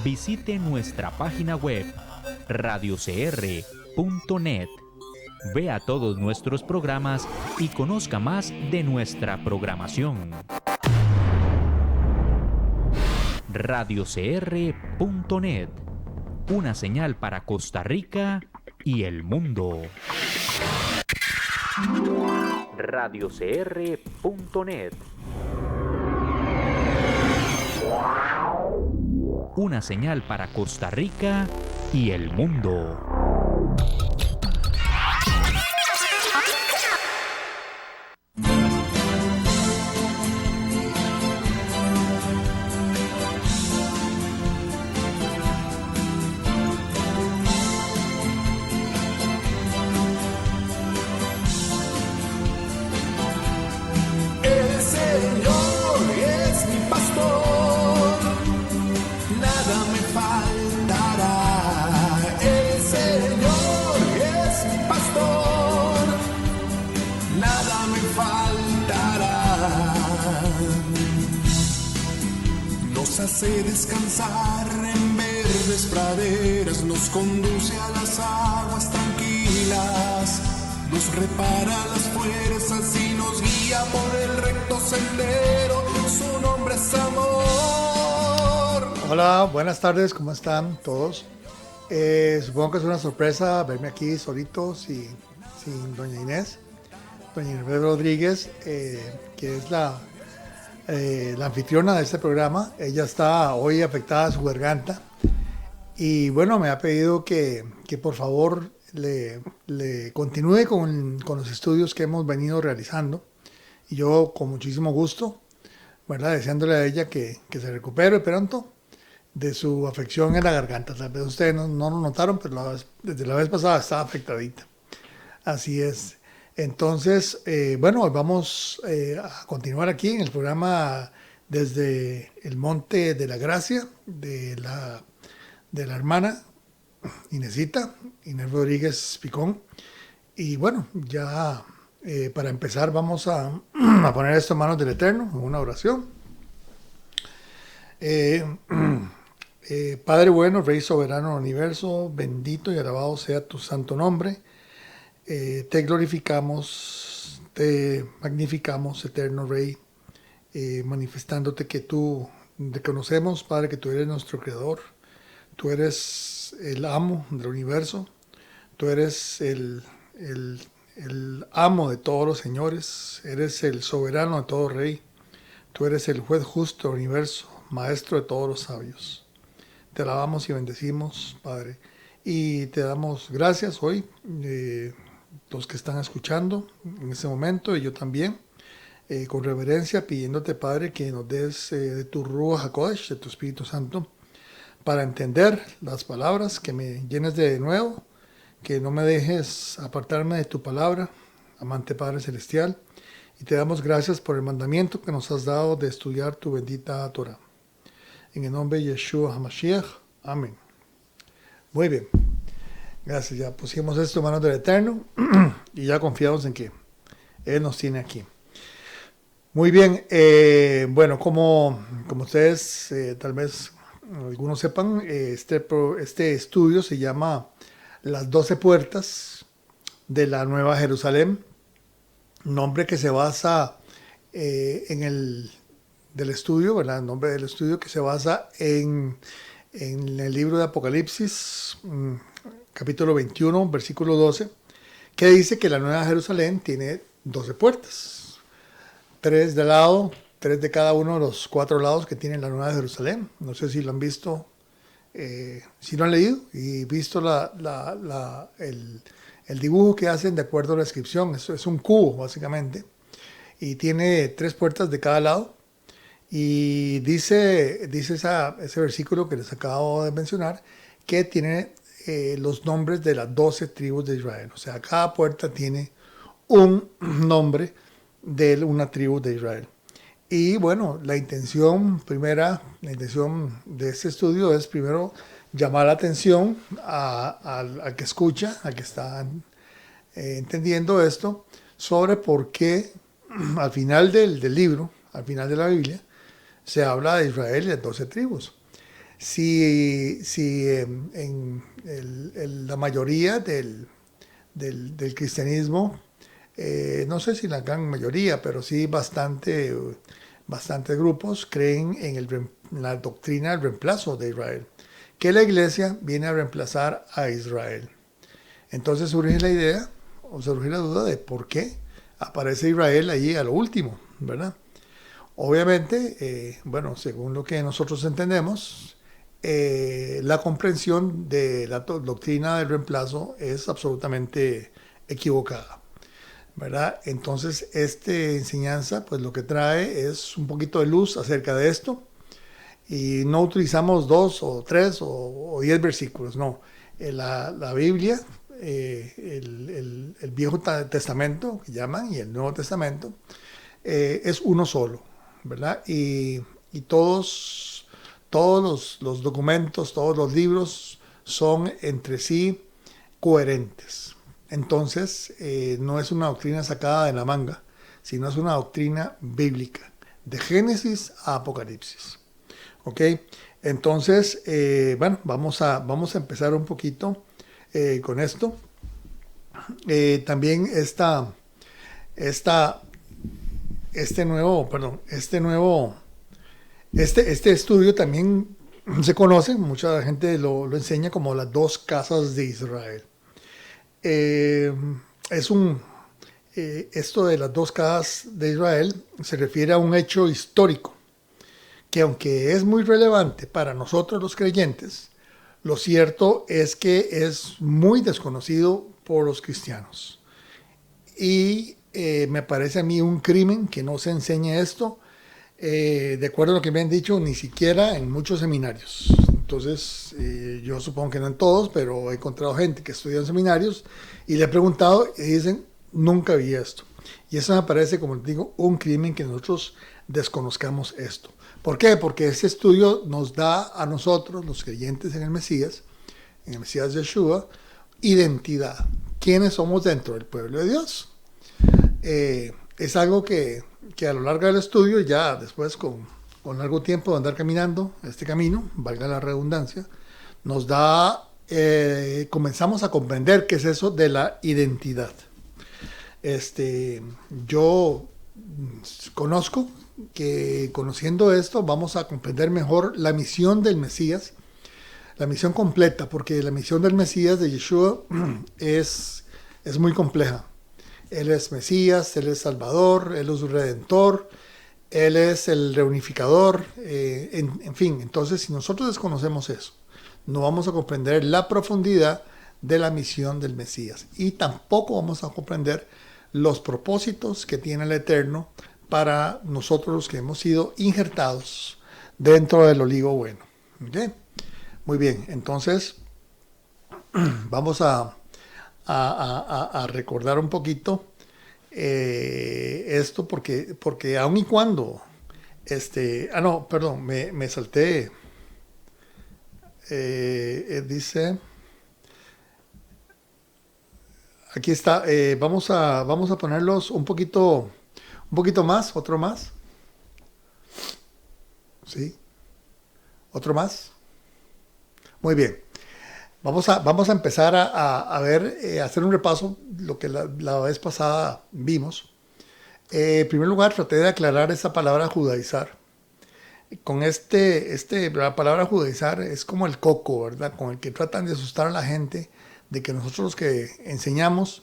visite nuestra página web radiocr.net. Vea todos nuestros programas y conozca más de nuestra programación. radiocr.net, una señal para Costa Rica y el mundo. radiocr.net, una señal para Costa Rica y el mundo. Hace descansar en verdes praderas, nos conduce a las aguas tranquilas, nos repara las fuerzas y nos guía por el recto sendero, su nombre es amor. Hola, buenas tardes, ¿cómo están todos? Supongo que es una sorpresa verme aquí solito, sin doña Inés Rodríguez, que es la anfitriona de este programa. Ella está hoy afectada a su garganta y bueno, me ha pedido que por favor le continúe con los estudios que hemos venido realizando, y yo con muchísimo gusto, ¿verdad?, deseándole a ella que se recupere pronto de su afección en la garganta. Tal vez ustedes no lo notaron, pero desde la vez pasada estaba afectadita. Así es. Entonces, bueno, vamos a continuar aquí en el programa desde el Monte de la Gracia de la hermana Inés Rodríguez Picón. Y bueno, ya para empezar vamos a poner esto en manos del Eterno, en una oración. Padre bueno, Rey soberano del universo, bendito y alabado sea tu santo nombre. Te glorificamos, te magnificamos, eterno Rey, manifestándote que tú reconocemos, Padre, que tú eres nuestro creador, tú eres el amo del universo, tú eres el amo de todos los señores, eres el soberano de todo Rey, tú eres el juez justo del universo, maestro de todos los sabios. Te alabamos y bendecimos, Padre, y te damos gracias hoy, los que están escuchando en este momento, y yo también, con reverencia, pidiéndote, Padre, que nos des de tu Ruach HaKodesh, de tu Espíritu Santo, para entender las palabras, que me llenes de nuevo, que no me dejes apartarme de tu palabra, amante Padre Celestial, y te damos gracias por el mandamiento que nos has dado de estudiar tu bendita Torah. En el nombre de Yeshua HaMashiach, amén. Muy bien. Gracias, ya pusimos esto en manos del Eterno y ya confiamos en que Él nos tiene aquí. Muy bien, bueno, como ustedes tal vez algunos sepan, este estudio se llama Las 12 Puertas de la Nueva Jerusalén, nombre que se basa en el estudio, ¿verdad? El nombre del estudio que se basa en el libro de Apocalipsis, capítulo 21, versículo 12, que dice que la Nueva Jerusalén tiene 12 puertas, 3 de lado, 3 de cada uno de los 4 lados que tiene la Nueva Jerusalén. No sé si lo han visto, si lo han leído y visto el dibujo que hacen de acuerdo a la descripción. Eso es un cubo, básicamente, y tiene 3 puertas de cada lado. Y dice ese versículo que les acabo de mencionar, que tiene los nombres de las 12 tribus de Israel. O sea, cada puerta tiene un nombre de una tribu de Israel. Y bueno, la intención de este estudio es primero llamar la atención al que escucha, al que está entendiendo esto, sobre por qué al final del libro, al final de la Biblia, se habla de Israel y de 12 tribus. Si la mayoría del cristianismo, no sé si la gran mayoría, pero sí bastantes grupos creen en la doctrina del reemplazo de Israel, que la iglesia viene a reemplazar a Israel. Entonces surge la idea, o surge la duda de por qué aparece Israel allí a lo último, ¿verdad? Obviamente, bueno, según lo que nosotros entendemos, la comprensión de la doctrina del reemplazo es absolutamente equivocada, ¿verdad? Entonces, esta enseñanza, pues lo que trae es un poquito de luz acerca de esto, y no utilizamos 2 o 3 o 10 versículos, no. La Biblia, el Viejo Testamento, que llaman, y el Nuevo Testamento, es uno solo, ¿verdad? Y todos los documentos, todos los libros son entre sí coherentes. Entonces, no es una doctrina sacada de la manga, sino es una doctrina bíblica, de Génesis a Apocalipsis. ¿Ok? Entonces, bueno, vamos a empezar un poquito con esto. También este estudio también se conoce, mucha gente lo enseña como las 2 casas de Israel. Esto de las 2 casas de Israel se refiere a un hecho histórico que, aunque es muy relevante para nosotros los creyentes, lo cierto es que es muy desconocido por los cristianos. Y me parece a mí un crimen que no se enseñe esto, de acuerdo a lo que me han dicho, ni siquiera en muchos seminarios. Entonces, yo supongo que no en todos, pero he encontrado gente que estudia en seminarios y le he preguntado y dicen, nunca vi esto. Y eso me parece, como les digo, un crimen que nosotros desconozcamos esto. ¿Por qué? Porque este estudio nos da a nosotros, los creyentes en el Mesías Yeshua, identidad. ¿Quiénes somos dentro del pueblo de Dios? Es algo que a lo largo del estudio, ya después con largo tiempo de andar caminando este camino, valga la redundancia, nos da, comenzamos a comprender qué es eso de la identidad. Yo conozco que conociendo esto vamos a comprender mejor la misión del Mesías, la misión completa, porque la misión del Mesías, de Yeshua, es muy compleja. Él es Mesías, Él es Salvador, Él es Redentor, Él es el reunificador, en fin. Entonces, si nosotros desconocemos eso, no vamos a comprender la profundidad de la misión del Mesías, y tampoco vamos a comprender los propósitos que tiene el Eterno para nosotros los que hemos sido injertados dentro del olivo bueno. ¿Okay? Muy bien, entonces vamos a recordar un poquito esto, porque aun y cuando me salté. Dice, aquí está, vamos a ponerlos un poquito más, otro más. ¿Sí? ¿Otro más? Muy bien. Vamos a empezar a ver, hacer un repaso, lo que la vez pasada vimos. En primer lugar, traté de aclarar esa palabra judaizar. Con la palabra judaizar es como el coco, ¿verdad? Con el que tratan de asustar a la gente de que nosotros los que enseñamos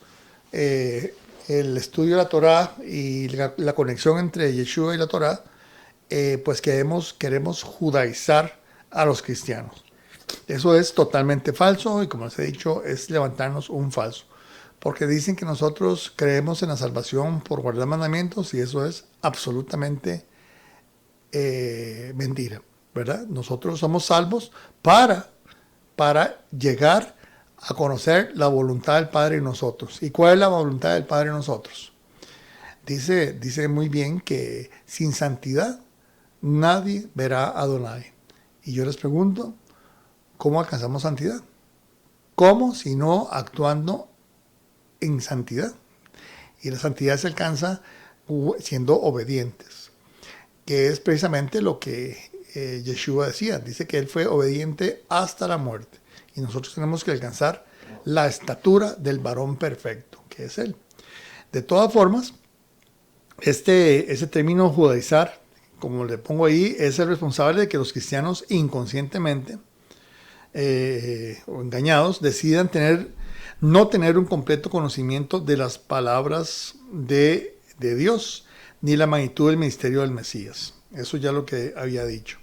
el estudio de la Torá y la conexión entre Yeshua y la Torá, pues queremos judaizar a los cristianos. Eso es totalmente falso, y como les he dicho, es levantarnos un falso, porque dicen que nosotros creemos en la salvación por guardar mandamientos, y eso es absolutamente mentira, ¿verdad? Nosotros somos salvos para llegar a conocer la voluntad del Padre en nosotros. ¿Y cuál es la voluntad del Padre en nosotros? Dice muy bien que sin santidad nadie verá a Adonai. Y yo les pregunto, ¿cómo alcanzamos santidad? ¿Cómo si no actuando en santidad? Y la santidad se alcanza siendo obedientes, que es precisamente lo que Yeshua decía. Dice que Él fue obediente hasta la muerte. Y nosotros tenemos que alcanzar la estatura del varón perfecto, que es Él. De todas formas, ese término judaizar, como le pongo ahí, es el responsable de que los cristianos inconscientemente o engañados decidan no tener un completo conocimiento de las palabras de Dios, ni la magnitud del ministerio del Mesías. Eso ya lo que había dicho.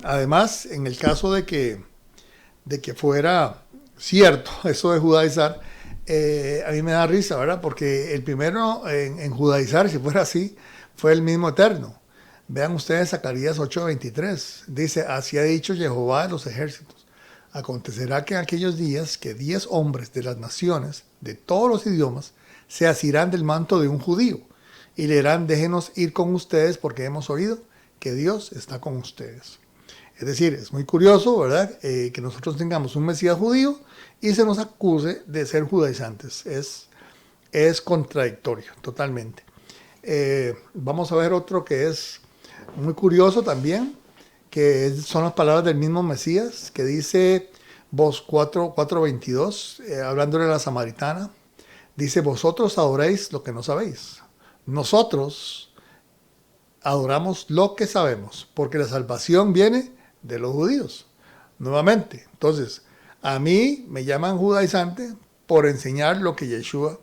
Además, en el caso de que fuera cierto eso de judaizar, a mí me da risa, ¿verdad? Porque el primero en judaizar, si fuera así, fue el mismo Eterno. Vean ustedes Zacarías 8:23. Dice, así ha dicho Jehová de los ejércitos. Acontecerá que en aquellos días que 10 hombres de las naciones, de todos los idiomas, se asirán del manto de un judío y le dirán, déjenos ir con ustedes porque hemos oído que Dios está con ustedes. Es decir, es muy curioso, ¿verdad? Que nosotros tengamos un Mesías judío y se nos acuse de ser judaizantes. Es contradictorio, totalmente. Vamos a ver otro que es muy curioso también, que son las palabras del mismo Mesías, que dice, Vos 4:22, hablándole a la samaritana, dice, vosotros adoréis lo que no sabéis. Nosotros adoramos lo que sabemos, porque la salvación viene de los judíos. Nuevamente, entonces, a mí me llaman judaizante por enseñar lo que Yeshua,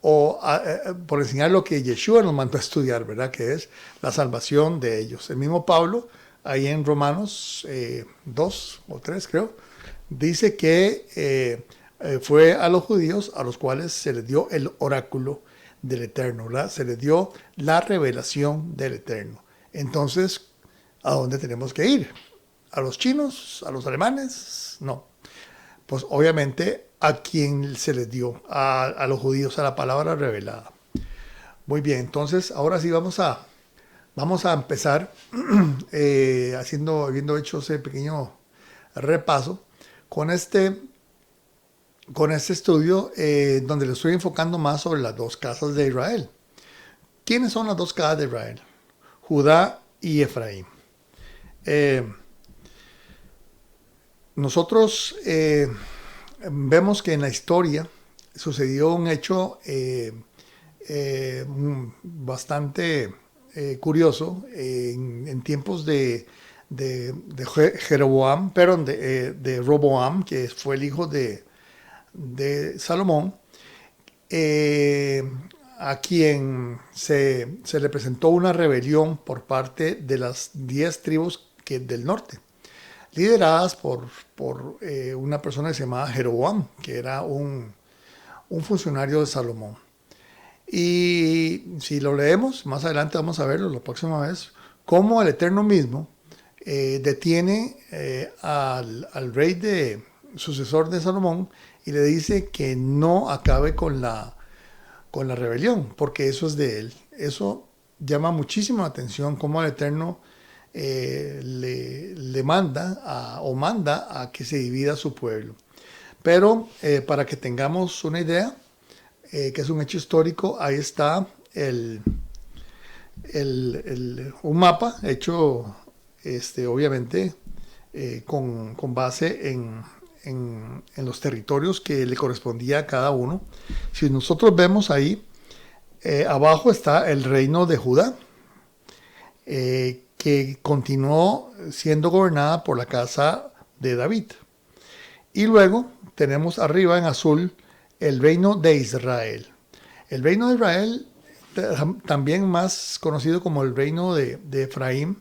por enseñar lo que Yeshua nos mandó a estudiar, ¿verdad? Que es la salvación de ellos. El mismo Pablo, ahí en Romanos 2 o 3 creo, dice que fue a los judíos a los cuales se les dio el oráculo del Eterno, ¿verdad? Se les dio la revelación del Eterno. Entonces, ¿a dónde tenemos que ir? ¿A los chinos? ¿A los alemanes? No. Pues obviamente a quien se les dio, a los judíos, a la palabra revelada. Muy bien, entonces ahora sí vamos a empezar habiendo hecho ese pequeño repaso con este estudio donde le estoy enfocando más sobre las dos casas de Israel. ¿Quiénes son las dos casas de Israel? Judá y Efraín. Nosotros vemos que en la historia sucedió un hecho bastante curioso en tiempos de Jeroboam, perdón, de Roboam, que fue el hijo de Salomón, a quien se le presentó una rebelión por parte de las 10 tribus del norte, lideradas por una persona que se llamaba Jeroboam, que era un funcionario de Salomón. Y si lo leemos, más adelante vamos a verlo la próxima vez, cómo el Eterno mismo detiene al rey sucesor de Salomón y le dice que no acabe con la rebelión, porque eso es de él. Eso llama muchísimo la atención, cómo el Eterno le manda a que se divida su pueblo. Pero para que tengamos una idea, que es un hecho histórico, ahí está un mapa hecho obviamente con base en los territorios que le correspondía a cada uno. Si nosotros vemos ahí, abajo está el reino de Judá, que continuó siendo gobernada por la casa de David. Y luego tenemos arriba en azul el reino de Israel. El reino de Israel, también más conocido como el reino de Efraín,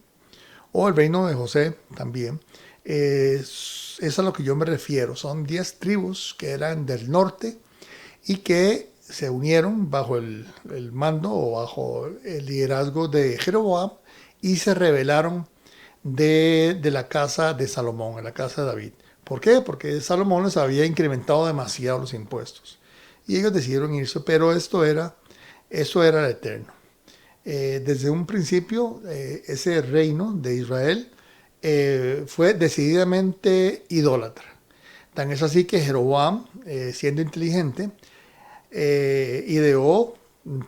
o el reino de José también, es a lo que yo me refiero. Son 10 tribus que eran del norte y que se unieron bajo el mando o bajo el liderazgo de Jeroboam y se rebelaron de la casa de Salomón, en la casa de David. ¿Por qué? Porque Salomón les había incrementado demasiado los impuestos y ellos decidieron irse, pero eso era el Eterno. Desde un principio, ese reino de Israel fue decididamente idólatra. Tan es así que Jeroboam, siendo inteligente, ideó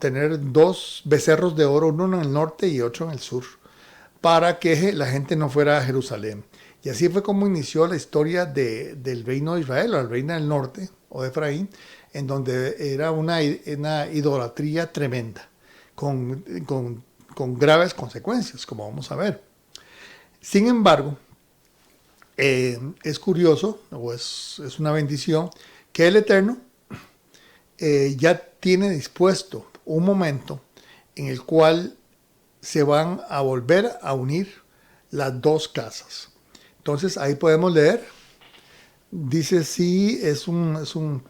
tener 2 becerros de oro, uno en el norte y otro en el sur, para que la gente no fuera a Jerusalén. Y así fue como inició la historia del reino de Israel, o el reino del norte, o de Efraín, en donde era una idolatría tremenda, con graves consecuencias, como vamos a ver. Sin embargo, es curioso, o es una bendición, que el Eterno ya tiene dispuesto un momento en el cual se van a volver a unir las dos casas. Entonces ahí podemos leer, dice, sí, es un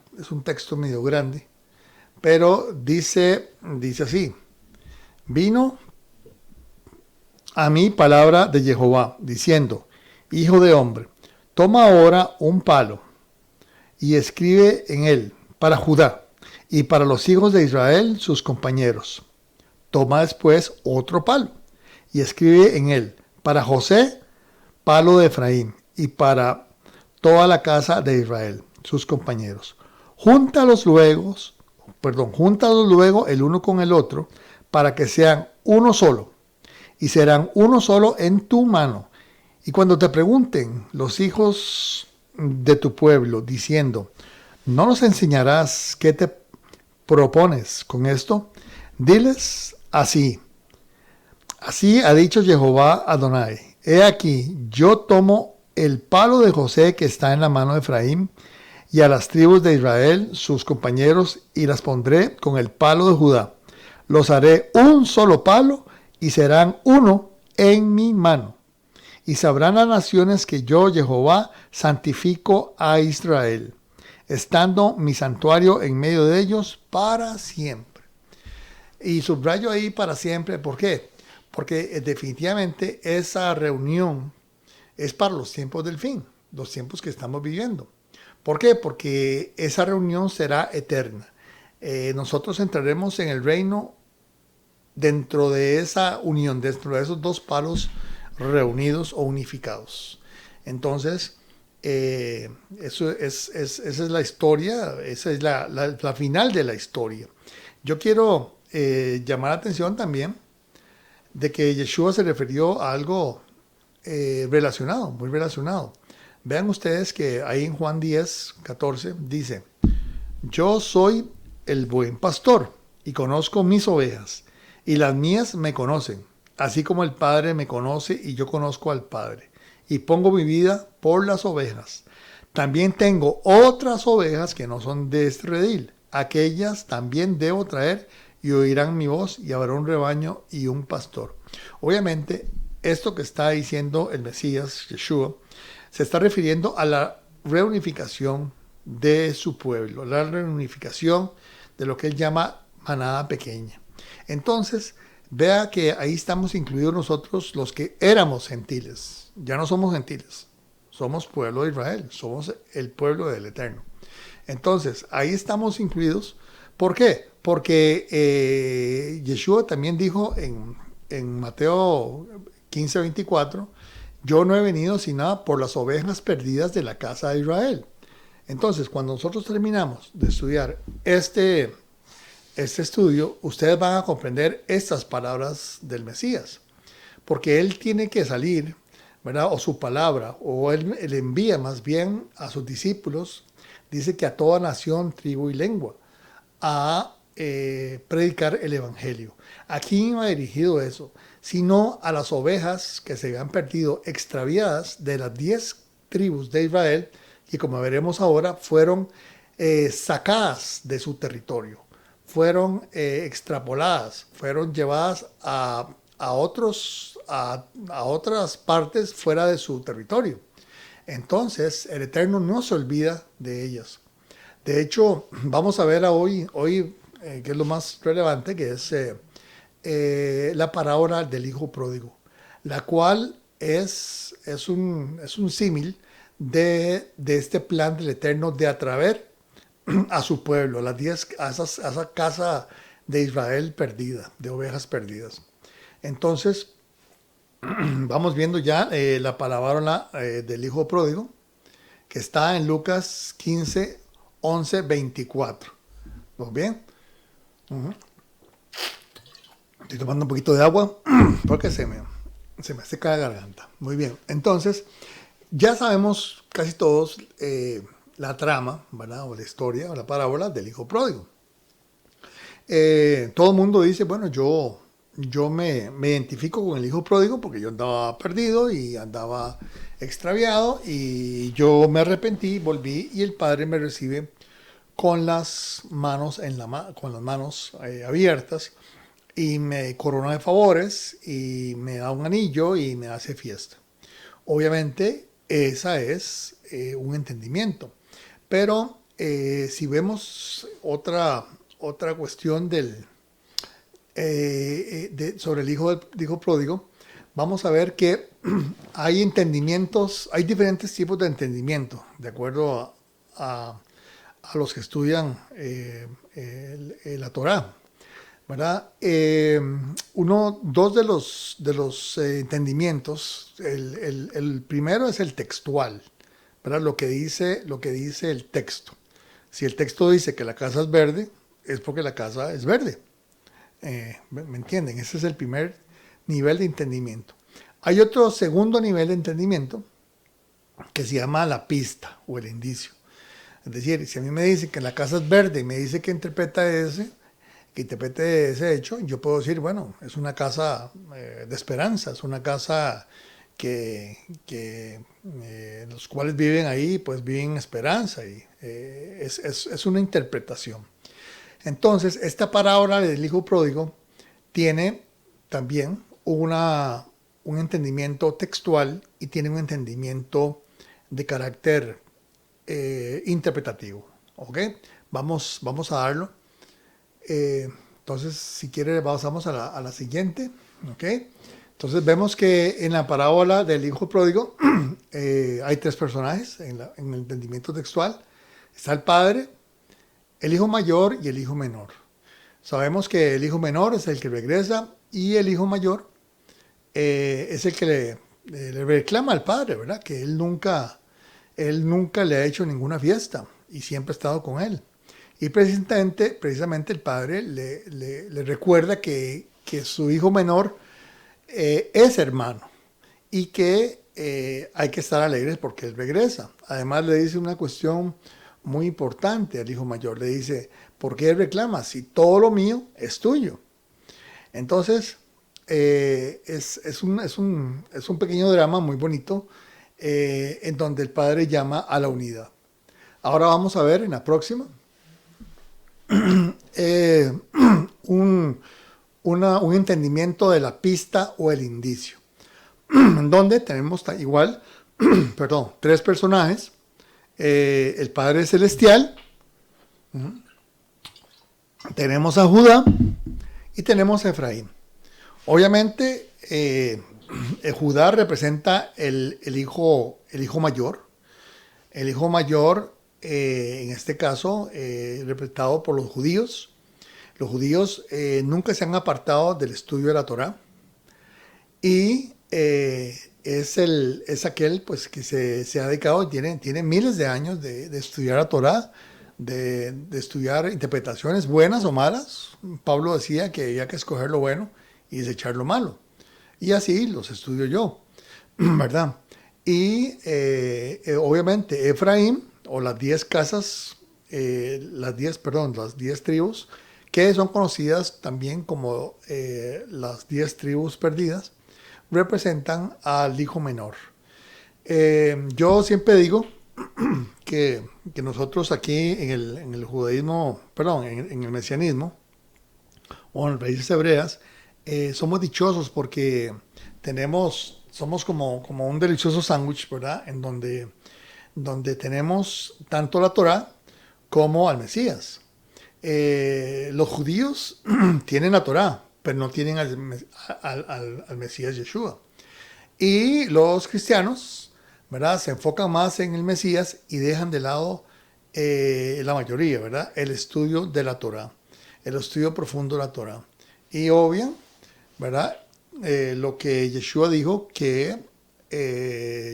texto medio grande, pero dice así: vino a mí palabra de Jehová, diciendo, hijo de hombre, toma ahora un palo y escribe en él para Judá y para los hijos de Israel sus compañeros. Toma después otro palo y escribe en él para José, palo de Efraín, y para toda la casa de Israel, sus compañeros. Júntalos luego el uno con el otro, para que sean uno solo, y serán uno solo en tu mano. Y cuando te pregunten los hijos de tu pueblo, diciendo, ¿no nos enseñarás qué te propones con esto? Diles así ha dicho Jehová Adonai, he aquí, yo tomo el palo de José que está en la mano de Efraín, y a las tribus de Israel, sus compañeros, y las pondré con el palo de Judá. Los haré un solo palo, y serán uno en mi mano. Y sabrán las naciones que yo, Jehová, santifico a Israel, estando mi santuario en medio de ellos para siempre. Y subrayo ahí para siempre, ¿por qué? Porque definitivamente esa reunión es para los tiempos del fin, los tiempos que estamos viviendo. ¿Por qué? Porque esa reunión será eterna. Nosotros entraremos en el reino dentro de esa unión, dentro de esos dos palos reunidos o unificados. Entonces, esa es la historia, esa es la final de la historia. Yo quiero llamar la atención también de que Yeshua se refirió a algo relacionado, muy relacionado. Vean ustedes que ahí en Juan 10, 14 dice, yo soy el buen pastor y conozco mis ovejas, y las mías me conocen, así como el Padre me conoce y yo conozco al Padre, y pongo mi vida por las ovejas. También tengo otras ovejas que no son de este redil, aquellas también debo traer, y oirán mi voz, y habrá un rebaño y un pastor. Obviamente, esto que está diciendo el Mesías, Yeshua, se está refiriendo a la reunificación de su pueblo, la reunificación de lo que él llama manada pequeña. Entonces, vea que ahí estamos incluidos nosotros los que éramos gentiles. Ya no somos gentiles, somos pueblo de Israel, somos el pueblo del Eterno. Entonces, ahí estamos incluidos. ¿Por qué? Porque Yeshua también dijo en Mateo 15, 24, yo no he venido sino por las ovejas perdidas de la casa de Israel. Entonces, cuando nosotros terminamos de estudiar este estudio, ustedes van a comprender estas palabras del Mesías. Porque él tiene que salir, ¿verdad? O su palabra, o él envía más bien a sus discípulos, dice que a toda nación, tribu y lengua, a predicar el evangelio. ¿A quién va dirigido eso? Sino a las ovejas que se habían perdido, extraviadas de las 10 tribus de Israel, que como veremos ahora, fueron sacadas de su territorio, fueron extrapoladas, fueron llevadas a otras partes fuera de su territorio. Entonces, el Eterno no se olvida de ellas. De hecho, vamos a ver hoy que es lo más relevante, que es la parábola del hijo pródigo, la cual es un símil de este plan del Eterno de atraer a su pueblo, a esa casa de Israel perdida, de ovejas perdidas. Entonces, vamos viendo ya la parábola del hijo pródigo, que está en Lucas 15, 11, 24. ¿Vamos bien? Estoy tomando un poquito de agua porque se me Se me seca la garganta. Muy bien. Entonces, ya sabemos casi todos la trama, ¿verdad? O la historia, o la parábola del hijo pródigo. Todo el mundo dice, bueno, yo me identifico con el hijo pródigo porque yo andaba perdido y andaba extraviado y yo me arrepentí, volví y el padre me recibe con las manos, abiertas y me corona de favores y me da un anillo y me hace fiesta. Obviamente, esa es un entendimiento. Pero si vemos otra cuestión sobre el hijo pródigo, vamos a ver que hay entendimientos, hay diferentes tipos de entendimiento, de acuerdo a los que estudian la Torá, ¿verdad? Dos de los entendimientos, el primero es el textual, ¿verdad? Lo que dice el texto. Si el texto dice que la casa es verde, es porque la casa es verde. ¿Me entienden? Ese es el primer nivel de entendimiento. Hay otro segundo nivel de entendimiento que se llama la pista o el indicio. Es decir, si a mí me dicen que la casa es verde y me dice que interprete ese hecho, yo puedo decir, bueno, es una casa de esperanza, es una casa que los cuales viven ahí, pues viven en esperanza y es una interpretación. Entonces, esta parábola del hijo pródigo tiene también un entendimiento textual y tiene un entendimiento de carácter interpretativo. ¿Ok? Vamos a darlo. Entonces, si quiere, pasamos a la siguiente. ¿Ok? Entonces, vemos que en la parábola del hijo pródigo hay tres personajes en el entendimiento textual. Está el padre, el hijo mayor y el hijo menor. Sabemos que el hijo menor es el que regresa y el hijo mayor es el que le reclama al padre, ¿verdad? Que él nunca le ha hecho ninguna fiesta y siempre ha estado con él. Y precisamente el padre le recuerda que su hijo menor es hermano y que hay que estar alegres porque él regresa. Además le dice una cuestión muy importante al hijo mayor. Le dice, ¿por qué reclamas si todo lo mío es tuyo? Entonces, es un pequeño drama muy bonito en donde el padre llama a la unidad. Ahora vamos a ver en la próxima un entendimiento de la pista o el indicio, en donde tenemos igual tres personajes. El Padre Celestial, tenemos a Judá y tenemos a Efraín. Obviamente, Judá representa el hijo mayor. El hijo mayor, en este caso, representado por los judíos. Los judíos nunca se han apartado del estudio de la Torá. Y es aquel pues, que se ha dedicado, tiene miles de años de estudiar la Torá, de estudiar interpretaciones buenas o malas. Pablo decía que había que escoger lo bueno y desechar lo malo. Y así los estudio yo, ¿verdad? Y obviamente Efraín, o las 10 casas, las 10 tribus, que son conocidas también como las 10 tribus perdidas, representan al hijo menor. Yo siempre digo que nosotros aquí en el judaísmo, en el mesianismo, o en las raíces hebreas, somos dichosos porque somos como un delicioso sándwich, ¿verdad? En donde tenemos tanto la Torá como al Mesías. Los judíos tienen la Torá, pero no tienen al Mesías Yeshua. Y los cristianos, ¿verdad?, se enfocan más en el Mesías y dejan de lado la mayoría, ¿verdad?, el estudio de la Torá, el estudio profundo de la Torá. Y obvian, ¿verdad?, lo que Yeshua dijo, que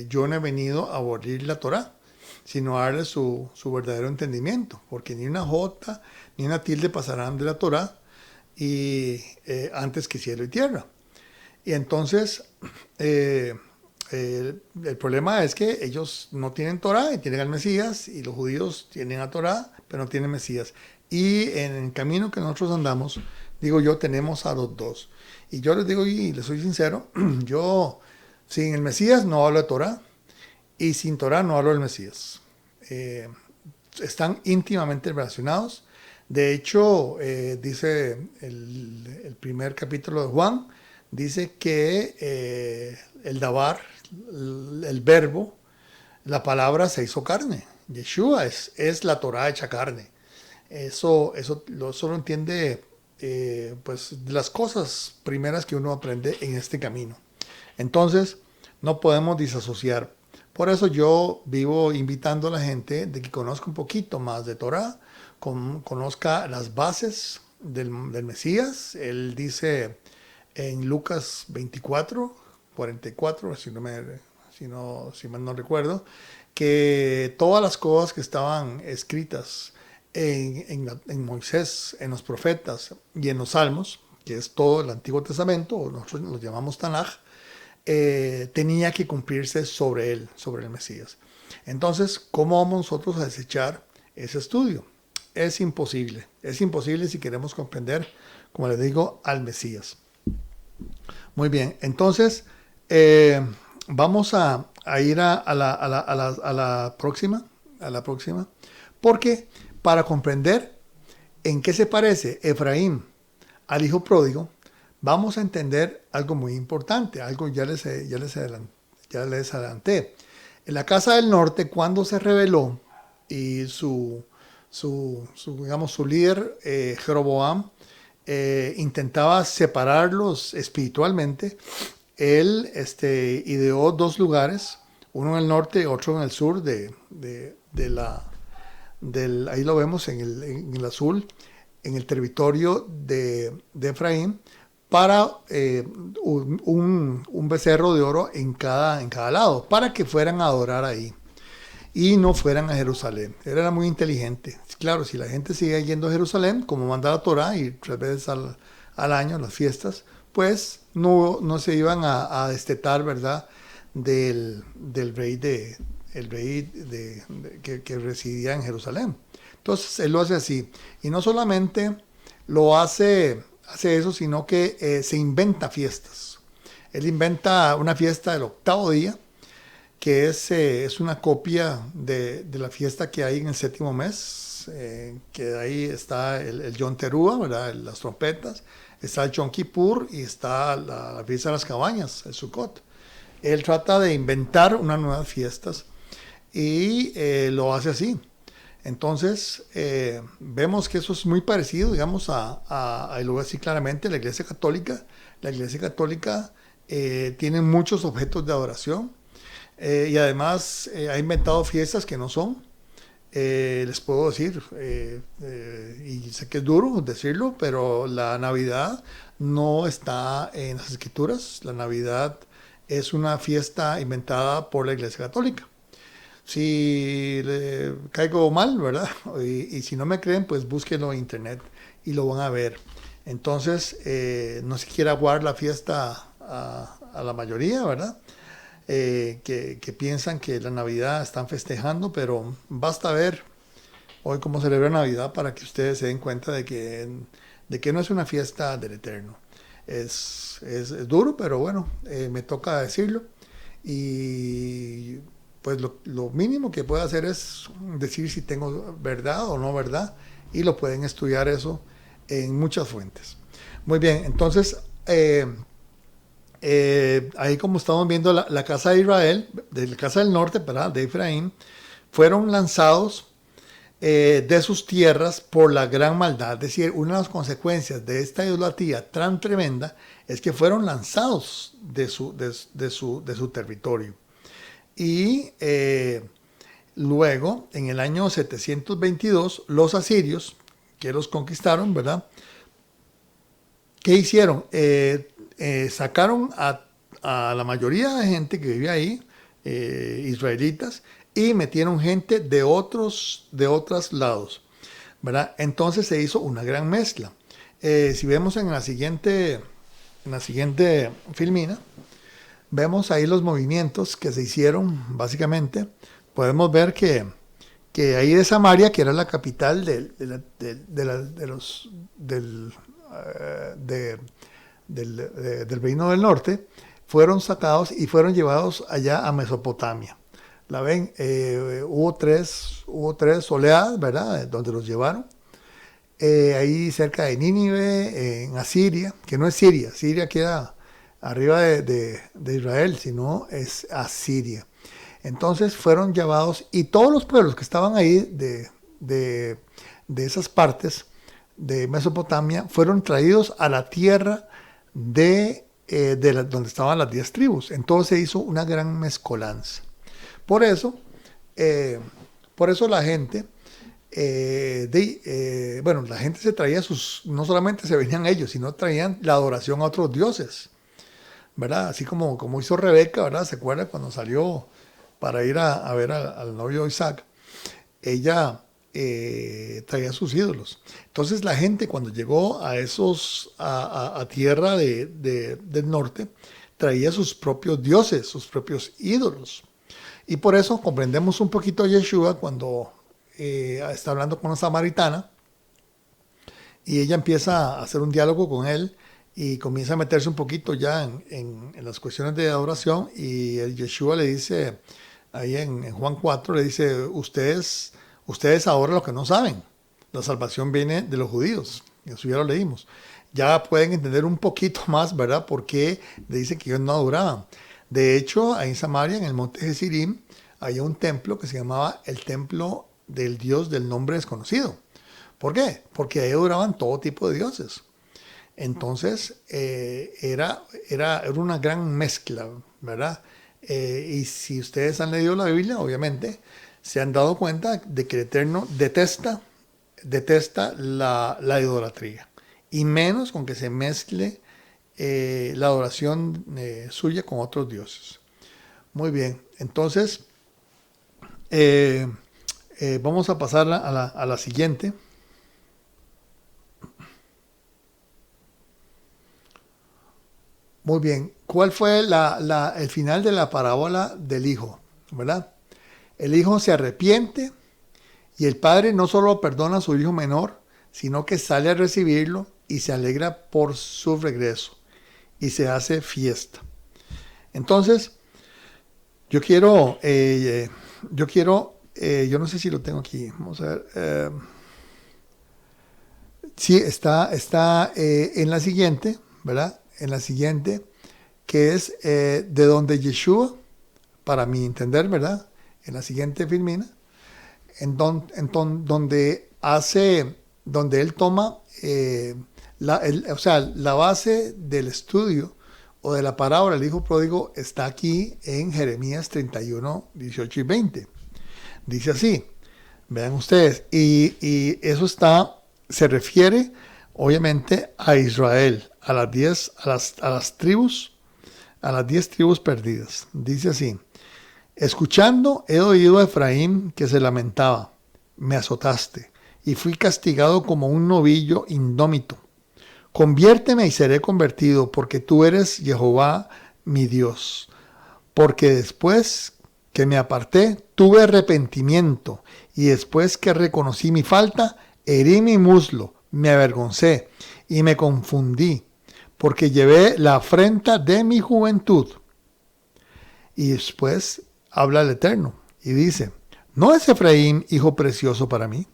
yo no he venido a abolir la Torá, sino a darle su verdadero entendimiento, porque ni una jota ni una tilde pasarán de la Torá y antes que cielo y tierra. Y entonces, el problema es que ellos no tienen Torá y tienen al Mesías, y los judíos tienen a Torá, pero no tienen Mesías. Y en el camino que nosotros andamos, digo yo, tenemos a los dos. Y yo les digo, y les soy sincero, yo sin el Mesías no hablo de Torá, y sin Torá no hablo del Mesías. Están íntimamente relacionados. De hecho, dice el primer capítulo de Juan, dice que el Dabar, el verbo, la palabra se hizo carne. Yeshua es la Torá hecha carne. Eso lo entiende pues, de las cosas primeras que uno aprende en este camino. Entonces, no podemos disasociar. Por eso yo vivo invitando a la gente de que conozca un poquito más de Torá, conozca las bases del Mesías. Él dice en Lucas 24, 44, si mal no recuerdo, que todas las cosas que estaban escritas en Moisés, en los profetas y en los salmos, que es todo el Antiguo Testamento, o nosotros los llamamos Tanaj, tenía que cumplirse sobre él, sobre el Mesías. Entonces, ¿cómo vamos nosotros a desechar ese estudio? Es imposible si queremos comprender, como les digo, al Mesías. Muy bien, entonces vamos a ir a la próxima, porque para comprender en qué se parece Efraín al hijo pródigo, vamos a entender algo muy importante, algo ya les adelanté. En la casa del norte, cuando se rebeló y su líder Jeroboam intentaba separarlos espiritualmente, él ideó dos lugares, uno en el norte y otro en el sur ahí lo vemos en el azul, en el territorio de Efraín, para un becerro de oro en cada lado, para que fueran a adorar ahí y no fueran a Jerusalén. Él era muy inteligente. Claro, si la gente sigue yendo a Jerusalén, como manda la Torá, y 3 veces al año, las fiestas, pues no se iban a destetar, ¿verdad?, del rey que residía en Jerusalén. Entonces, él lo hace así. Y no solamente lo hace eso, sino que se inventa fiestas. Él inventa una fiesta del 8º día, que es una copia de la fiesta que hay en el 7º mes, que ahí está el Yom Teruah, ¿verdad?, las trompetas, está el Yom Kippur y está la fiesta de las cabañas, el Sukkot. Él trata de inventar unas nuevas fiestas y lo hace así. Entonces, vemos que eso es muy parecido, digamos, y lo voy a decir claramente, la Iglesia Católica. La Iglesia Católica tiene muchos objetos de adoración y además ha inventado fiestas que no son. Les puedo decir, y sé que es duro decirlo, pero la Navidad no está en las Escrituras. La Navidad es una fiesta inventada por la Iglesia Católica. Si le caigo mal, ¿verdad? Y si no me creen, pues búsquenlo en internet y lo van a ver. Entonces, no se quiere aguar la fiesta a la mayoría, ¿verdad? Que piensan que la Navidad están festejando, pero basta ver hoy cómo celebra Navidad para que ustedes se den cuenta de que no es una fiesta del Eterno. Es duro, pero bueno, me toca decirlo. Y pues lo mínimo que puedo hacer es decir si tengo verdad o no verdad, y lo pueden estudiar eso en muchas fuentes. Muy bien, entonces ahí como estamos viendo la casa de Israel, de la casa del norte, ¿verdad?, de Efraín, fueron lanzados de sus tierras por la gran maldad. Es decir, una de las consecuencias de esta idolatría tan tremenda es que fueron lanzados de su territorio. Y luego, en el año 722, los asirios, que los conquistaron, ¿verdad?, ¿qué hicieron? Sacaron a la mayoría de gente que vivía ahí, israelitas, y metieron gente de otros lados, ¿verdad? Entonces se hizo una gran mezcla. Si vemos en la siguiente filmina, vemos ahí los movimientos que se hicieron, básicamente. Podemos ver que ahí de Samaria, que era la capital del Reino del Norte, fueron sacados y fueron llevados allá a Mesopotamia. ¿La ven? Hubo tres oleadas, ¿verdad? Donde los llevaron. Ahí cerca de Nínive, en Asiria, que no es Siria. Siria queda arriba de Israel, sino es Asiria. Entonces fueron llevados, y todos los pueblos que estaban ahí de esas partes de Mesopotamia fueron traídos a la tierra donde estaban las 10 tribus. Entonces se hizo una gran mezcolanza. Por eso la gente, la gente se traía no solamente se venían ellos, sino traían la adoración a otros dioses, ¿verdad? Así como hizo Rebeca, ¿verdad? ¿Se acuerda cuando salió para ir a ver al novio Isaac? Ella traía sus ídolos. Entonces la gente, cuando llegó a tierra del norte, traía sus propios dioses, sus propios ídolos. Y por eso comprendemos un poquito a Yeshua cuando está hablando con una samaritana y ella empieza a hacer un diálogo con él y comienza a meterse un poquito ya en las cuestiones de adoración, y el Yeshua le dice, ahí en Juan 4, le dice, ustedes ahora lo que no saben, la salvación viene de los judíos. Eso ya lo leímos. Ya pueden entender un poquito más, ¿verdad? Por qué le dicen que ellos no adoraban. De hecho, ahí en Samaria, en el monte Gerizim, había un templo que se llamaba el templo del Dios del nombre desconocido. ¿Por qué? Porque ahí adoraban todo tipo de dioses. Entonces, era una gran mezcla, ¿verdad? Y si ustedes han leído la Biblia, obviamente, se han dado cuenta de que el Eterno detesta la idolatría. Y menos con que se mezcle la adoración suya con otros dioses. Muy bien, entonces vamos a pasar a la siguiente. Muy bien, ¿cuál fue el final de la parábola del hijo? ¿Verdad? El hijo se arrepiente y el padre no solo perdona a su hijo menor, sino que sale a recibirlo y se alegra por su regreso y se hace fiesta. Entonces, yo no sé si lo tengo aquí, vamos a ver. Sí, está en la siguiente, ¿verdad? En la siguiente, que es de donde Yeshua, para mi entender, ¿verdad? En la siguiente filmina, donde él toma la base del estudio o de la parábola del hijo pródigo está aquí en Jeremías 31, 18 y 20. Dice así, vean ustedes, y eso se refiere obviamente a Israel, a las 10 tribus perdidas. Dice así: escuchando he oído a Efraín que se lamentaba, me azotaste, y fui castigado como un novillo indómito. Conviérteme y seré convertido, porque tú eres Jehová mi Dios. Porque después que me aparté, tuve arrepentimiento, y después que reconocí mi falta, herí mi muslo, me avergoncé y me confundí, porque llevé la afrenta de mi juventud. Y después habla el Eterno y dice: ¿no es Efraín hijo precioso para mí?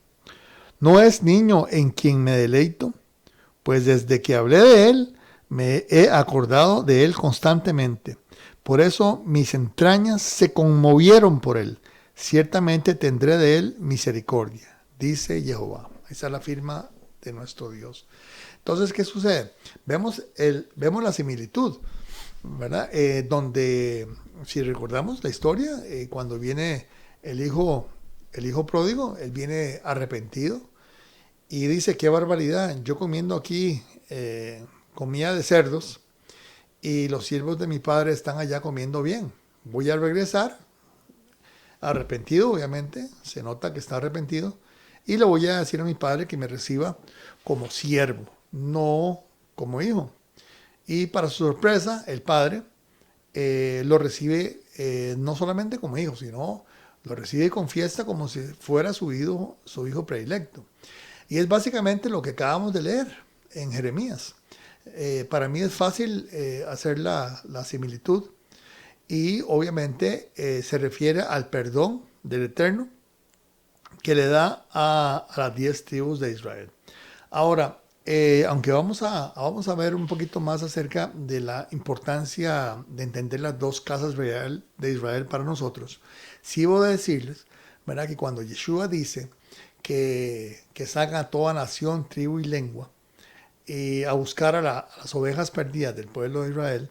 ¿No es niño en quien me deleito? Pues desde que hablé de él, me he acordado de él constantemente. Por eso mis entrañas se conmovieron por él. Ciertamente tendré de él misericordia, dice Jehová. Esa es la firma de nuestro Dios. Entonces, ¿qué sucede? Vemos la similitud, ¿verdad? Donde, si recordamos la historia, cuando viene el hijo pródigo, él viene arrepentido y dice: qué barbaridad, yo comiendo aquí comida de cerdos y los siervos de mi padre están allá comiendo bien. Voy a regresar, arrepentido, obviamente, se nota que está arrepentido, y le voy a decir a mi padre que me reciba como siervo, no como hijo. Y para su sorpresa, el padre lo recibe no solamente como hijo, sino lo recibe con fiesta como si fuera su hijo predilecto. Y es básicamente lo que acabamos de leer en Jeremías. Para mí es fácil hacer la similitud y obviamente se refiere al perdón del Eterno que le da a las 10 tribus de Israel. Ahora, aunque vamos a ver un poquito más acerca de la importancia de entender las dos casas de Israel para nosotros, sí voy a decirles, ¿verdad?, que cuando Yeshua dice que sacan a toda nación, tribu y lengua a buscar a las ovejas perdidas del pueblo de Israel,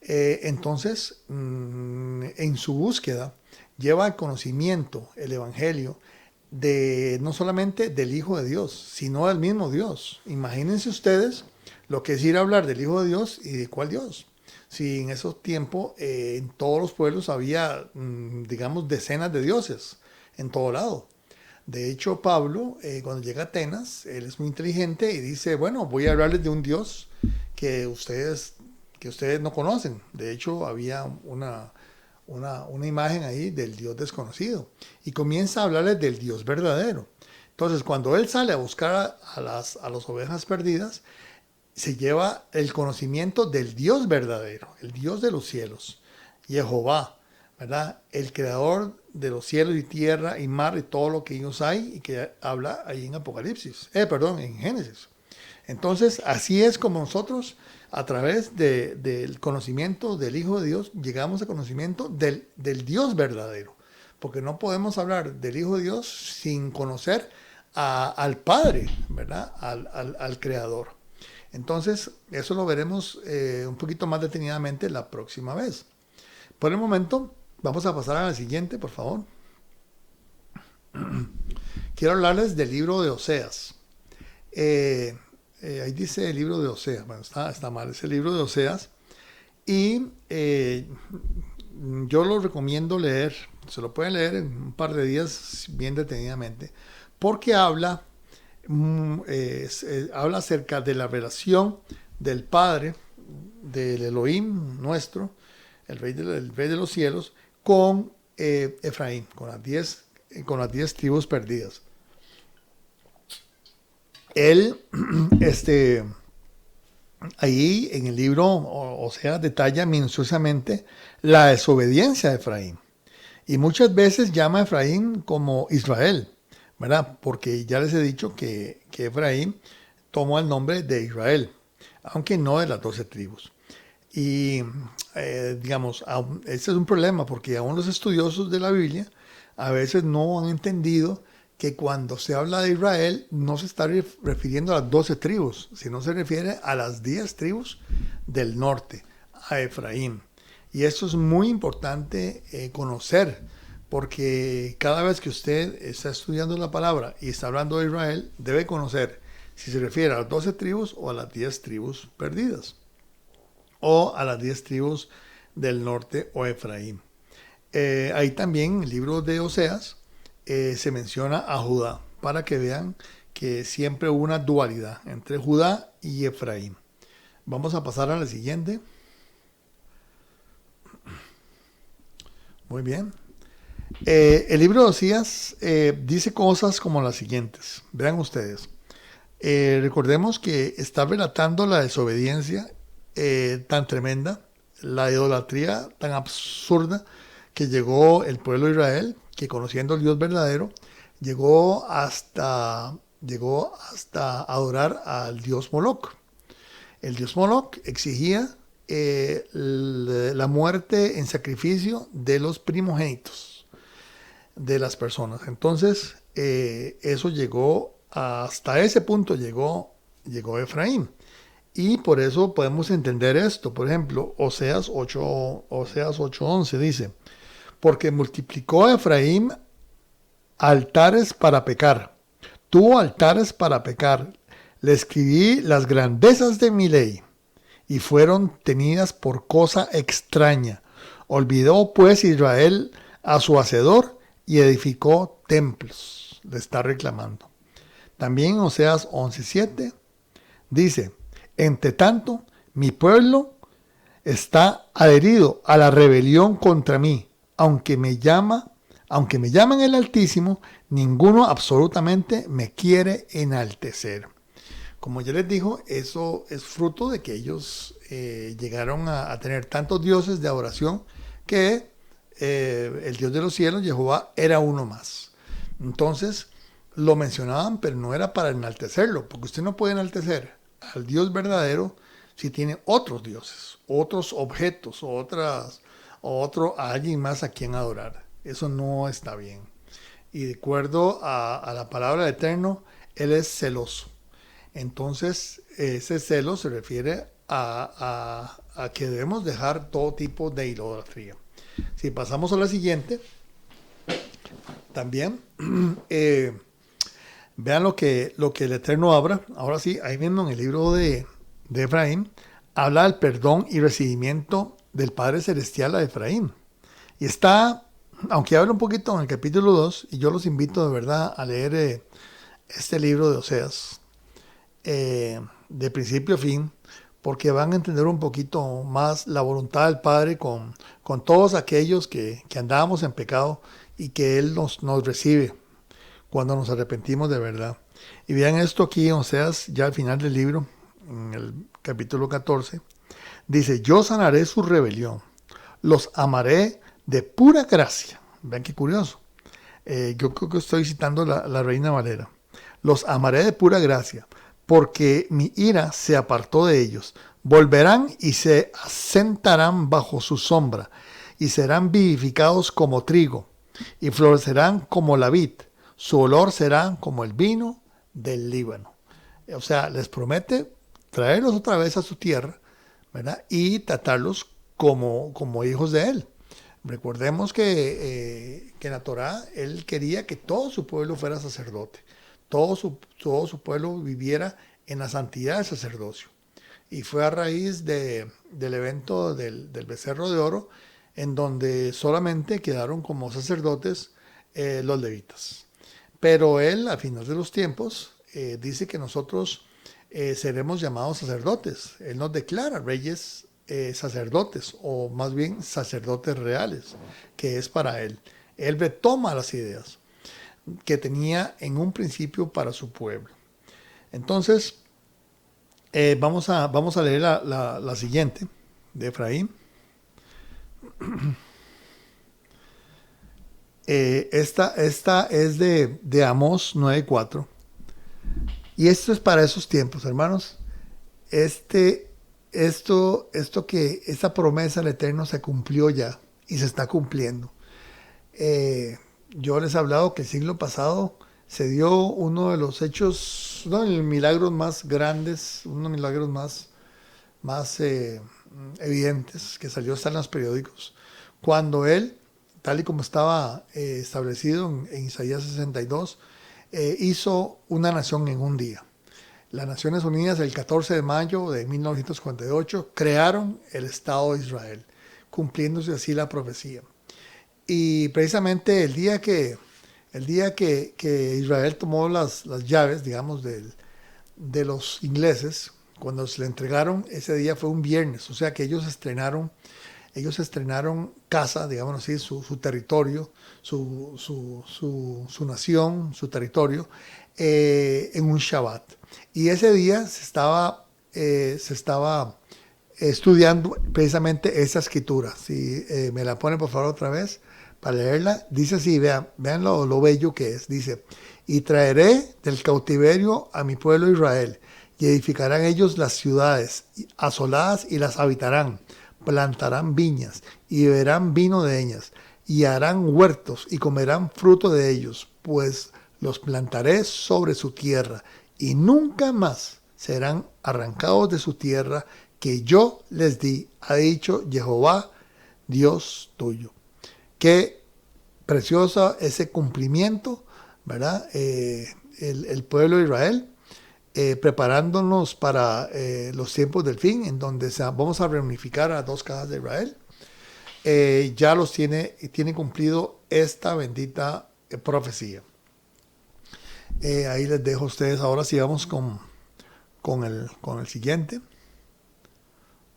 entonces en su búsqueda lleva el conocimiento, el evangelio, no solamente del Hijo de Dios, sino del mismo Dios. Imagínense ustedes lo que es ir a hablar del Hijo de Dios y de cuál Dios. Si en esos tiempos en todos los pueblos había, digamos, decenas de dioses en todo lado. De hecho, Pablo, cuando llega a Atenas, él es muy inteligente y dice, bueno, voy a hablarles de un Dios que ustedes no conocen. De hecho, había una imagen ahí del Dios desconocido y comienza a hablarles del Dios verdadero. Entonces, cuando él sale a buscar a las ovejas perdidas, se lleva el conocimiento del Dios verdadero, el Dios de los cielos, Jehová, ¿verdad? El creador de los cielos y tierra y mar y todo lo que ellos hay y que habla ahí en Apocalipsis, en Génesis. Entonces, así es como nosotros, a través del conocimiento del Hijo de Dios, llegamos al conocimiento del Dios verdadero. Porque no podemos hablar del Hijo de Dios sin conocer al Padre, ¿verdad? Al Creador. Entonces, eso lo veremos un poquito más detenidamente la próxima vez. Por el momento, vamos a pasar a la siguiente, por favor. Quiero hablarles del libro de Oseas. Ahí dice el libro de Oseas. Bueno, está mal, es el libro de Oseas. Y yo lo recomiendo leer. Se lo pueden leer en un par de días bien detenidamente. Porque habla acerca de la relación del Padre, del Elohim nuestro, el rey de los cielos, con Efraín, con las 10 tribus perdidas. Él, ahí en el libro, Oseas detalla minuciosamente la desobediencia de Efraín. Y muchas veces llama a Efraín como Israel, ¿verdad? Porque ya les he dicho que Efraín tomó el nombre de Israel, aunque no de las 12 tribus. Y digamos, ese es un problema porque aún los estudiosos de la Biblia a veces no han entendido que cuando se habla de Israel no se está refiriendo a las 12 tribus, sino se refiere a las 10 tribus del norte, a Efraín. Y esto es muy importante conocer, porque cada vez que usted está estudiando la palabra y está hablando de Israel, debe conocer si se refiere a las 12 tribus o a las 10 tribus perdidas, o a las 10 tribus del norte o Efraín. Ahí también en el libro de Oseas se menciona a Judá, para que vean que siempre hubo una dualidad entre Judá y Efraín. Vamos a pasar a la siguiente. Muy bien. El libro de Oseas dice cosas como las siguientes. Vean ustedes. Recordemos que está relatando la desobediencia tan tremenda, la idolatría tan absurda que llegó el pueblo de Israel, que conociendo al Dios verdadero, llegó hasta adorar al dios Moloc. El dios Moloc exigía la muerte en sacrificio de los primogénitos de las personas. Entonces, eso llegó, hasta ese punto llegó Efraín. Y por eso podemos entender esto. Por ejemplo, Oseas 8:11 dice: porque multiplicó Efraín altares para pecar. Tuvo altares para pecar. Le escribí las grandezas de mi ley, y fueron tenidas por cosa extraña. Olvidó pues Israel a su hacedor y edificó templos. Le está reclamando. También Oseas 11:7 dice: entre tanto, Mi pueblo está adherido a la rebelión contra mí. Aunque me llaman el Altísimo, ninguno absolutamente me quiere enaltecer. Como ya les dijo, eso es fruto de que ellos llegaron a tener tantos dioses de adoración que el Dios de los cielos, Jehová, era uno más. Entonces lo mencionaban, pero no era para enaltecerlo, porque usted no puede enaltecer al Dios verdadero si tiene otros dioses, otros objetos, a alguien más a quien adorar. Eso no está bien. Y de acuerdo a la palabra del Eterno, Él es celoso. Entonces, ese celo se refiere a que debemos dejar todo tipo de idolatría. Si pasamos a la siguiente, también vean lo que el Eterno habla. Ahora sí, ahí mismo en el libro de Efraín, habla del perdón y recibimiento del Padre Celestial a Efraín. Y está, aunque habla un poquito en el capítulo 2, y yo los invito de verdad a leer este libro de Oseas, de principio a fin, porque van a entender un poquito más la voluntad del Padre con todos aquellos que andábamos en pecado y que Él nos recibe cuando nos arrepentimos de verdad. Y vean esto aquí en Oseas, ya al final del libro, en el capítulo 14, dice: yo sanaré su rebelión, los amaré de pura gracia. Vean qué curioso. Yo creo que estoy citando la Reina Valera. Los amaré de pura gracia, porque mi ira se apartó de ellos. Volverán y se asentarán bajo su sombra, y serán vivificados como trigo, y florecerán como la vid. Su olor será como el vino del Líbano. O sea, les promete traerlos otra vez a su tierra, ¿verdad? Y tratarlos como hijos de Él. Recordemos que en la Torá Él quería que todo su pueblo fuera sacerdote. Todo su pueblo viviera en la santidad del sacerdocio. Y fue a raíz del evento del becerro de oro, en donde solamente quedaron como sacerdotes los levitas. Pero Él, al final de los tiempos, dice que nosotros seremos llamados sacerdotes. Él nos declara reyes sacerdotes, o más bien sacerdotes reales, que es para Él. Él retoma las ideas que tenía en un principio para su pueblo. Entonces, vamos a leer la siguiente de Efraín. Esta es de Amós 9:4. Y esto es para esos tiempos, hermanos. Esta promesa del Eterno se cumplió ya y se está cumpliendo. Yo les he hablado que el siglo pasado se dio uno de los hechos, uno de los milagros más grandes, uno de los milagros más evidentes que salió hasta en los periódicos, cuando Él, tal y como estaba establecido en Isaías 62, hizo una nación en un día. Las Naciones Unidas, el 14 de mayo de 1948, crearon el Estado de Israel, cumpliéndose así la profecía. Y precisamente el día que Israel tomó las llaves, digamos, de los ingleses, cuando se le entregaron, ese día fue un viernes, o sea que ellos estrenaron casa, digamos así, su territorio, su nación, su territorio, en un Shabbat. Y ese día se estaba estudiando precisamente esa escritura. Si me la ponen por favor otra vez para leerla, dice así, vean lo bello que es. Dice: y traeré del cautiverio a mi pueblo Israel, y edificarán ellos las ciudades asoladas y las habitarán. Plantarán viñas y beberán vino de ellas, y harán huertos y comerán fruto de ellos, pues los plantaré sobre su tierra, y nunca más serán arrancados de su tierra que yo les di, ha dicho Jehová, Dios tuyo. Qué precioso ese cumplimiento, ¿verdad? El pueblo de Israel, preparándonos para los tiempos del fin, en donde vamos a reunificar a dos casas de Israel. Ya los tiene cumplido esta bendita profecía. Ahí les dejo a ustedes. Ahora sí vamos con el siguiente.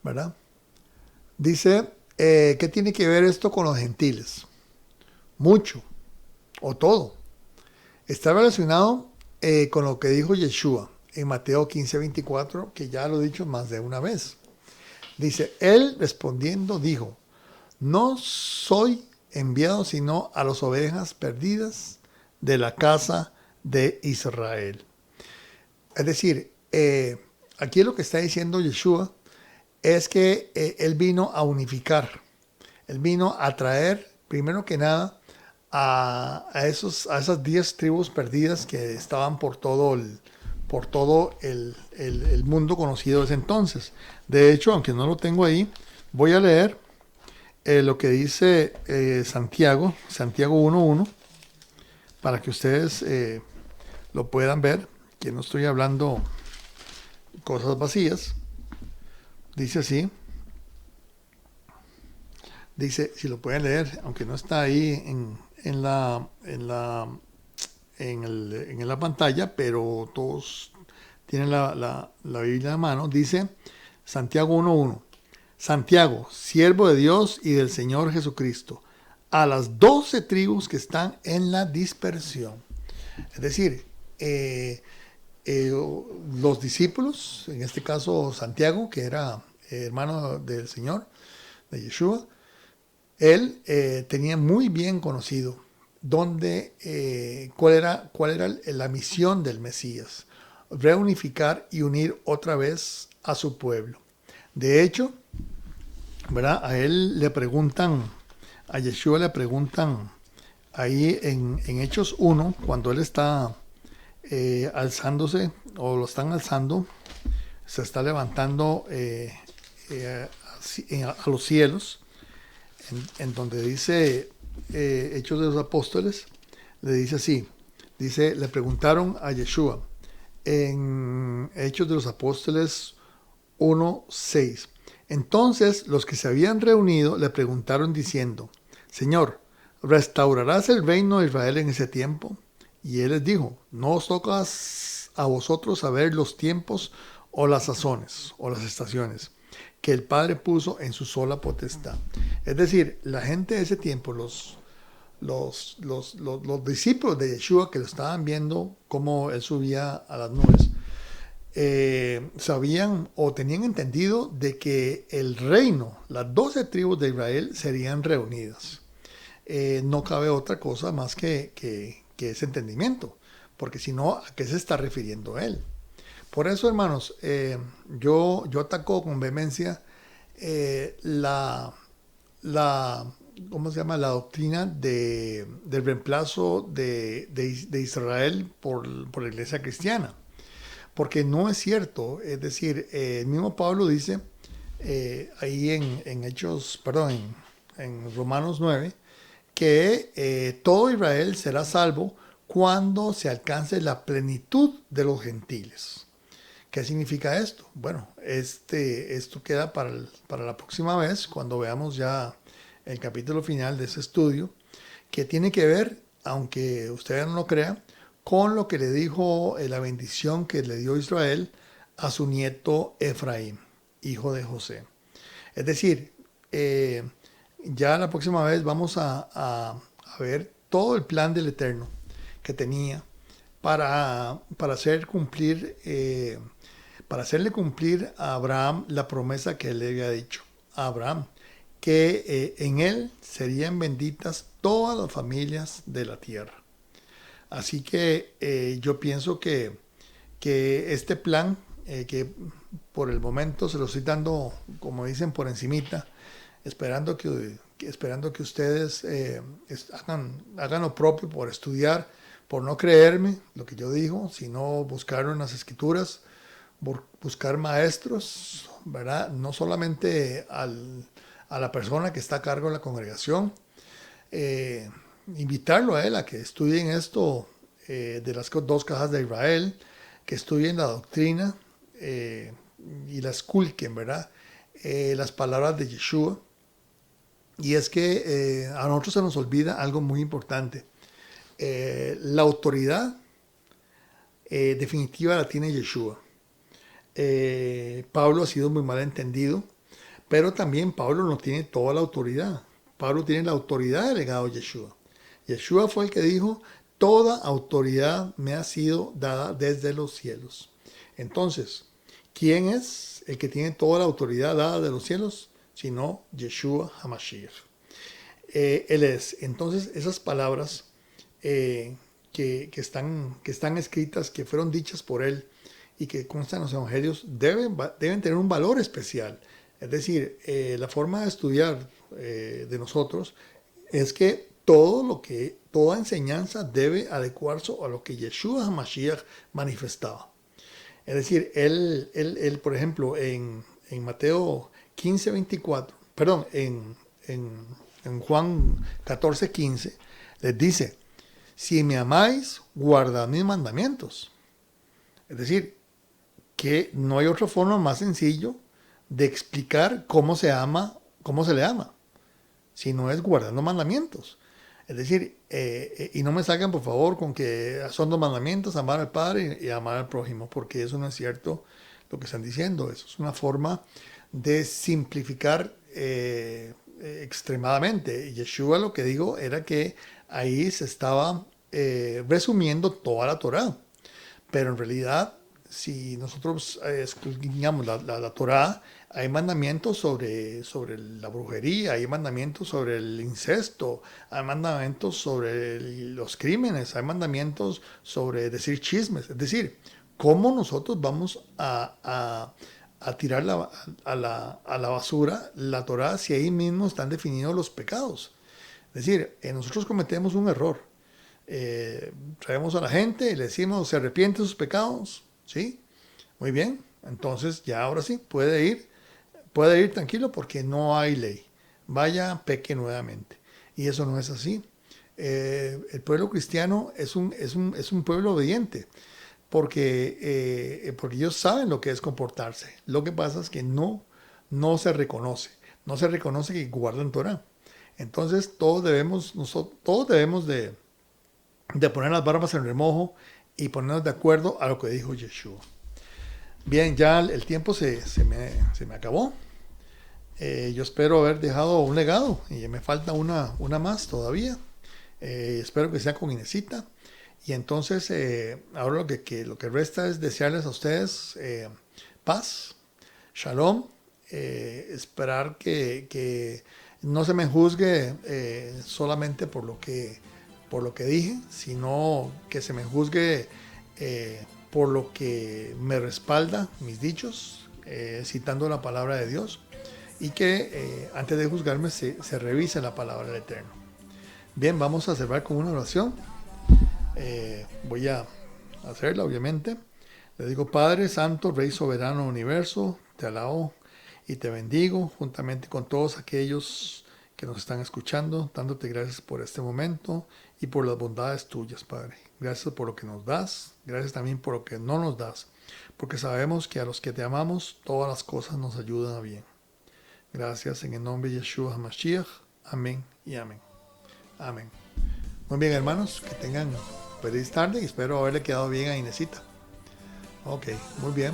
¿verdad? Dice, ¿qué tiene que ver esto con los gentiles? Mucho, o todo. Está relacionado con lo que dijo Yeshua en Mateo 15:24, que ya lo he dicho más de una vez. Dice, él respondiendo dijo, no soy enviado sino a las ovejas perdidas de la casa de Israel. Es decir, aquí lo que está diciendo Yeshua es que él vino a unificar. Él vino a traer, primero que nada, a esas 10 tribus perdidas que estaban por todo el mundo conocido desde entonces. De hecho, aunque no lo tengo ahí, voy a leer lo que dice Santiago 1:1, para que ustedes lo puedan ver, que no estoy hablando cosas vacías. Dice así. Dice, si lo pueden leer, aunque no está ahí en la pantalla, pero todos tienen la Biblia a mano. Dice Santiago 1:1. Santiago, siervo de Dios y del Señor Jesucristo, a las 12 tribus que están en la dispersión. Es decir, los discípulos, en este caso Santiago, que era hermano del Señor, de Yeshua, él tenía muy bien conocido cuál era la misión del Mesías: reunificar y unir otra vez a su pueblo. De hecho, ¿verdad? A él le preguntan, a Yeshua le preguntan ahí en Hechos 1, cuando él está alzándose, o lo están alzando, se está levantando a los cielos, en donde dice Hechos de los Apóstoles, le dice así, le preguntaron a Yeshua en Hechos de los Apóstoles 1:6. Entonces los que se habían reunido le preguntaron diciendo, Señor, ¿restaurarás el reino de Israel en ese tiempo? Y él les dijo, no os toca a vosotros saber los tiempos o las sazones o las estaciones que el Padre puso en su sola potestad. Es decir, la gente de ese tiempo, los discípulos de Yeshua, que lo estaban viendo cómo él subía a las nubes, sabían o tenían entendido de que el reino, las 12 tribus de Israel serían reunidas. No cabe otra cosa más que ese entendimiento, porque si no, ¿a qué se está refiriendo él? Por eso, hermanos, yo ataco con vehemencia ¿cómo se llama? La doctrina del reemplazo de Israel por la iglesia cristiana. Porque no es cierto. Es decir, el mismo Pablo dice ahí en Romanos 9, que todo Israel será salvo cuando se alcance la plenitud de los gentiles. ¿Qué significa esto? Bueno, esto queda para la próxima vez, cuando veamos ya el capítulo final de ese estudio, que tiene que ver, aunque ustedes no lo crean, con lo que le dijo la bendición que le dio Israel a su nieto Efraín, hijo de José. Es decir, ya la próxima vez vamos a ver todo el plan del Eterno que tenía para hacerle cumplir a Abraham la promesa que él le había dicho a Abraham, que en él serían benditas todas las familias de la tierra. Así que yo pienso que este plan, que por el momento se lo estoy dando, como dicen, por encimita, esperando que ustedes hagan lo propio por estudiar, por no creerme lo que yo digo, sino buscar en las escrituras, buscar maestros, ¿verdad? No solamente a la persona que está a cargo de la congregación, invitarlo a él a que estudien esto de las 2 casas de Israel, que estudien la doctrina y la esculquen, ¿verdad? Las palabras de Yeshua. Y es que a nosotros se nos olvida algo muy importante. La autoridad definitiva la tiene Yeshua. Pablo ha sido muy mal entendido Pero también Pablo no tiene toda la autoridad. Pablo tiene la autoridad delegada a Yeshua. Yeshua fue el que dijo, toda autoridad me ha sido dada desde los cielos. Entonces, ¿quién es el que tiene toda la autoridad dada de los cielos? Sino Yeshua HaMashiach. Él es. Entonces, esas palabras que están escritas, que fueron dichas por él y que constan en los evangelios, deben tener un valor especial. Es decir, la forma de estudiar de nosotros es que toda enseñanza debe adecuarse a lo que Yeshua HaMashiach manifestaba. Es decir, él por ejemplo, en Mateo 15, 24, perdón, en Juan 14, 15, les dice, si me amáis, guardad mis mandamientos. Es decir, que no hay otra forma más sencillo de explicar cómo se le ama, si no es guardando mandamientos. Es decir, y no me saquen por favor con que son 2 mandamientos, amar al Padre y amar al prójimo, porque eso no es cierto lo que están diciendo. Eso es una forma de simplificar extremadamente. Yeshua lo que digo era que ahí se estaba resumiendo toda la Torá, pero en realidad si nosotros escudriñamos la Torá, hay mandamientos sobre la brujería, hay mandamientos sobre el incesto, hay mandamientos sobre los crímenes, hay mandamientos sobre decir chismes. Es decir, ¿cómo nosotros vamos a tirar a la basura la Torá si ahí mismo están definidos los pecados? Es decir, nosotros cometemos un error. Traemos a la gente y le decimos, ¿se arrepiente de sus pecados? ¿Sí? Muy bien. Entonces ya ahora sí, puede ir tranquilo porque no hay ley. Vaya, peque nuevamente. Y eso no es así. El pueblo cristiano es un pueblo obediente porque ellos saben lo que es comportarse. Lo que pasa es que no se reconoce. No se reconoce que guardan Torah. Entonces todos debemos de poner las barbas en remojo y ponernos de acuerdo a lo que dijo Yeshua. Bien, ya el tiempo se me acabó. Yo espero haber dejado un legado y me falta una más todavía. Espero que sea con Inesita. Y entonces ahora lo que resta es desearles a ustedes paz, shalom, esperar que no se me juzgue solamente por lo que dije, sino que se me juzgue por lo que me respalda mis dichos, citando la palabra de Dios, y que antes de juzgarme se revise la palabra del Eterno. Bien, vamos a cerrar con una oración. Voy a hacerla, obviamente. Le digo, Padre Santo, Rey Soberano del Universo, te alabo y te bendigo juntamente con todos aquellos que nos están escuchando, dándote gracias por este momento y por las bondades tuyas, Padre. Gracias por lo que nos das, gracias también por lo que no nos das, porque sabemos que a los que te amamos, todas las cosas nos ayudan a bien. Gracias en el nombre de Yeshua HaMashiach. Amén y amén. Amén. Muy bien, hermanos, que tengan feliz tarde y espero haberle quedado bien a Inesita. Ok, muy bien.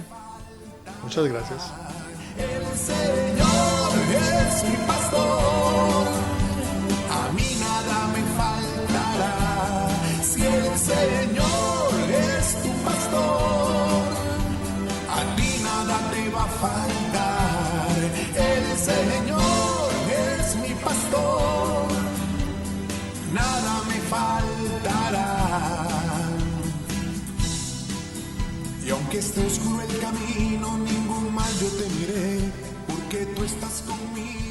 Muchas gracias. El Señor es mi pastor, a mí nada me faltará. Si el Señor es tu pastor, a ti nada te va a faltar. El Señor es mi pastor, nada me faltará. Y aunque esté oscuro el camino, ningún mal yo temeré, porque tú estás conmigo.